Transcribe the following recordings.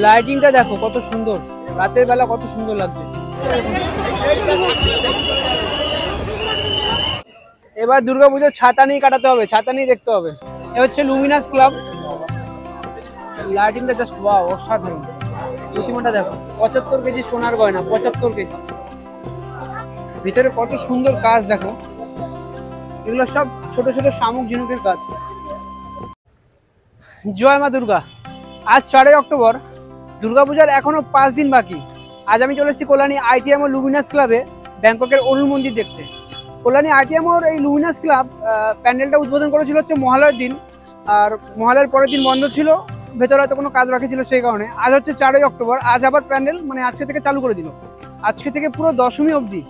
লাইটিংটা দেখো কত সুন্দর, রাতের বেলা কত সুন্দর লাগছে। এবার দুর্গাপুজোর ছাতা নিয়ে কাটাতে হবে, ছাতা নিয়ে দেখতে হবে। এ হচ্ছে লুমিনাস ক্লাব। লাইটিংটা জাস্ট ওয়াও, অসাধারণ। প্রতিমাটা দেখো, 75 কেজি সোনার গয়না, 75 কেজি। ভিতরে কত সুন্দর কাজ দেখো, এগুলো সব ছোট ছোট শামুক ঝিনুকের কাজ। জয় মা দুর্গা। আজ 4 অক্টোবর, দুর্গাপূজার এখনো 5 দিন বাকি। আজ আমি চলে এসেছি কল্যাণী আইটিএম ও লুমিনাস ক্লাবে ব্যাংককের অরুণ মন্দির দেখতে। কল্যাণী আইটিএম ওর এই লুমিনাস ক্লাব প্যান্ডেলটা উদ্বোধন করেছিল হচ্ছে মহালয়ার দিন, আর মহালয়ার পরের দিন বন্ধ ছিল, ভেতরে হয়তো কোনো কাজ বাকি ছিল সেই কারণে। আজ হচ্ছে 4 অক্টোবর, আজ আবার প্যান্ডেল মানে আজকে থেকে চালু করে দিল। আজকে থেকে পুরো দশমী অবধি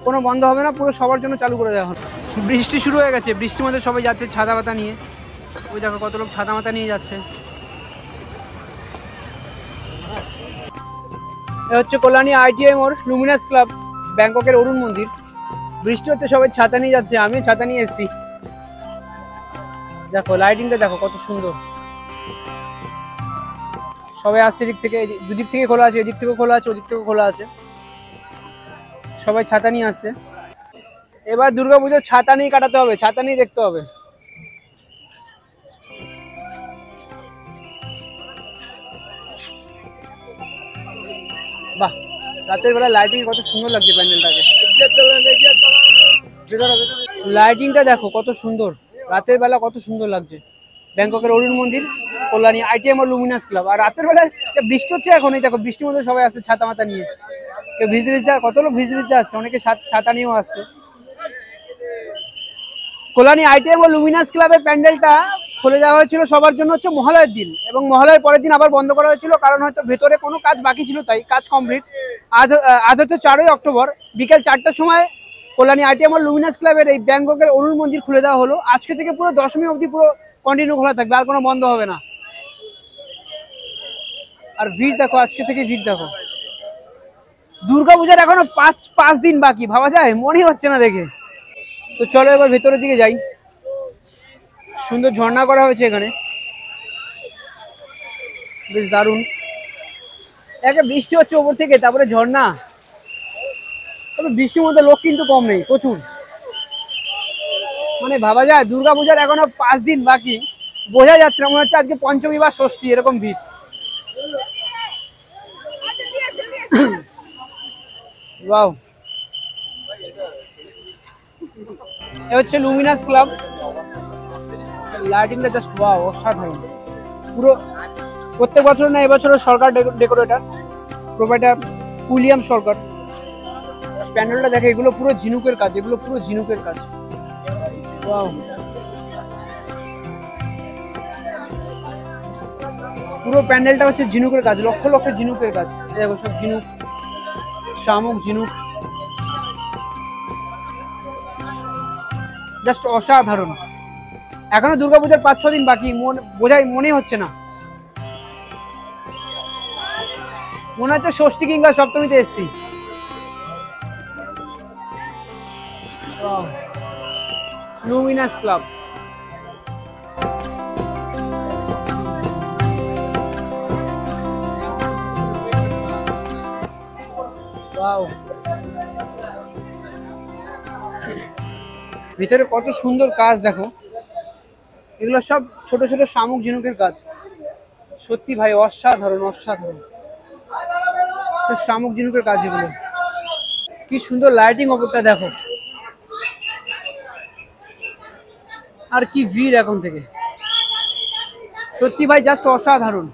কোনো বন্ধ হবে না, পুরো সবার জন্য চালু করে দেওয়া হবে। বৃষ্টি শুরু হয়ে গেছে, বৃষ্টির মধ্যে সবাই যাচ্ছে ছাতা মাতা নিয়ে। ওই দেখো কত লোক ছাতা মাতা নিয়ে যাচ্ছে। এ হচ্ছে কল্যাণী আইটিএম ওর লুমিনাস ক্লাব ব্যাংককের অরুণ মন্দির। বৃষ্টি হচ্ছে, সবাই ছাতা নিয়ে যাচ্ছে, আমিও ছাতা নিয়ে এসেছি। দেখো লাইটিংটা দেখো কত সুন্দর। সবাই আসছে দিক থেকে, দুদিক থেকে খোলা আছে, এদিক থেকেও খোলা আছে, ওদিক থেকেও খোলা আছে। সবাই ছাতা নিয়ে আসছে। এবার দুর্গাপুজোর ছাতা নিয়ে কাটাতে হবে, ছাতা নিয়ে দেখতে হবে। বাহ, রাতের বেলা লাইটিং কত সুন্দর লাগছে প্যান্ডেলটাকে। লাইটিংটা দেখো কত সুন্দর, রাতের বেলা কত সুন্দর লাগছে। ব্যাংককের অরুণ মন্দির, কল্যাণী আইটিএম ও লুমিনাস ক্লাব। আর রাতের বেলা বৃষ্টি হচ্ছে এখন, এই দেখো বৃষ্টির মধ্যে সবাই আসছে ছাতা মাতা নিয়ে। কেউ ভিজতে ভিজতে, কত লোক ভিজতে ভিজতে আসছে, অনেকে ছাতা নিয়েও আসছে। কল্যাণী আইটিএম ও লুমিনাস ক্লাবের প্যান্ডেলটা খুলে দেওয়া হয়েছিল সবার জন্য হচ্ছে মহালয়ার দিন, এবং মহালয়ার পরের দিন আবার বন্ধ করা হয়েছিল, কারণ হয়তো ভেতরে কোনো কাজ বাকি ছিল, তাই কাজ কমপ্লিট। আজ হচ্ছে 4 অক্টোবর বিকেল 4টার সময় কল্যাণী আইটিএম ও লুমিনাস ক্লাবের এই ব্যাংককের অরুণ মন্দির খুলে দেওয়া হলো। আজকে থেকে পুরো দশমী অবধি পুরো কন্টিনিউ খোলা থাকবে, আর কোনো বন্ধ হবে না। আর ভিড় দেখো, আজকে থেকে ভিড় দেখো। দুর্গাপূজার এখনো 5 দিন বাকি, ভাবা যায়, মনেই হচ্ছে না দেখে। তো চলো এবার ভেতরের দিকে যাই। সুন্দর ঝর্ণা করা হয়েছে এখানে, বেশ দারুণ। একে বৃষ্টি হচ্ছে ওপর থেকে, তারপরে ঝর্ণা। তবে বৃষ্টির মধ্যে লোক কিন্তু কম নেই, প্রচুর। মানে ভাবা যায় দুর্গাপূজার এখনো 5 দিন বাকি, বোঝা যাচ্ছে না, মনে হচ্ছে আজকে পঞ্চমী বা ষষ্ঠী, এরকম ভিড়। ওয়াও, এ হচ্ছে লুমিনাস ক্লাব। লাইটিংটা জাস্ট ওয়াও, অসাধারণ। পুরো প্রত্যেক বছর না, এবছরও সরকার ডেকোরেটার, প্রোভাইডার উইলিয়াম সরকার। প্যান্ডেলটা দেখে, এগুলো পুরো ঝিনুকের কাজ, এগুলো পুরো ঝিনুকের কাজ। ওয়াও, পুরো প্যান্ডেলটা হচ্ছে ঝিনুকের কাজ, লক্ষ লক্ষ ঝিনুকের কাজ। দেখো সব ঝিনুক, শামুক ঝিনুক, জাস্ট অসাধারণ। এখনো দুর্গাপূজার 5-6 দিন বাকি, মনে হচ্ছে না, মনে হচ্ছে ষষ্ঠী কিংবা সপ্তমীতে এসছি। Luminous club. ভিতরে কত সুন্দর কাজ দেখো, এগুলো সব ছোট ছোট শামুক ঝিনুকের কাজ। সত্যি ভাই, অসাধারণ অসাধারণ শামুক ঝিনুকের কাজ এগুলো। কি সুন্দর লাইটিং, ওপরটা দেখো। আর কি ভিড় এখন থেকে, সত্যি ভাই জাস্ট অসাধারণ।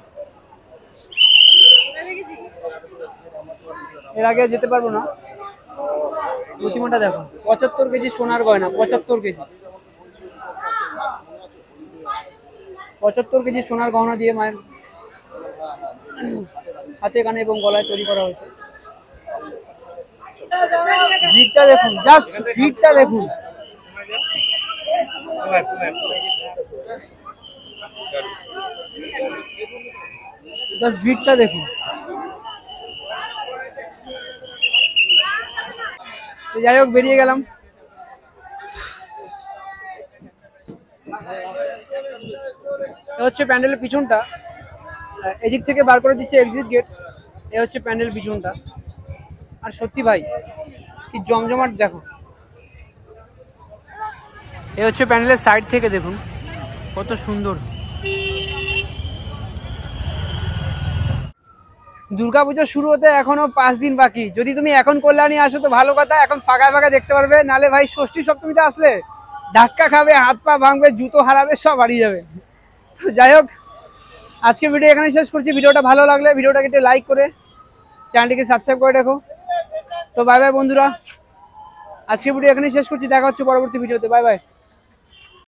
এর আগে যেতে পারবো না। প্রতিমাটা দেখো, 75 কেজি সোনার গয়না, 75 কেজি। 75 কেজি সোনার গহনা দিয়ে মায়ের হাতে কানে এবং গলায় তৈরি করা হয়েছে। ভিড়টা দেখুন, জাস্ট ভিড়টা দেখুন। জাস্ট ভিড়টা দেখুন। যাই হোক, বেরিয়ে গেলাম। হচ্ছে প্যান্ডেলের পিছনটা। এদিক থেকে বার করে দিচ্ছে এক্সিট গেট। এ হচ্ছে প্যান্ডেল পিছনটা। আর সত্যি ভাই কি জমজমাট দেখো। এ হচ্ছে প্যান্ডেলের সাইড থেকে দেখুন কত সুন্দর। দুর্গাপূজা শুরু হতে এখনো 5 দিন বাকি। যদি তুমি এখন কল্যাণী আসো তো ভালো কথা, এখন ফাঁকা ফাঁকা দেখতে পারবে। নালে ভাই ষষ্ঠী সপ্তমীতে আসলে ধাক্কা খাবে, হাত পা ভাঙবে, জুতো হারাবে, সব হারিয়ে যাবে। তো যাই হোক, আজকে ভিডিও এখানে শেষ করছি। ভিডিওটা ভালো লাগলে ভিডিওটাকে একটু লাইক করে চ্যানেলটিকে সাবস্ক্রাইব করে রাখো। তো বাই বাই বন্ধুরা, আজকে ভিডিও এখানে শেষ করছি। দেখা হচ্ছে পরবর্তী ভিডিওতে। Bye bye.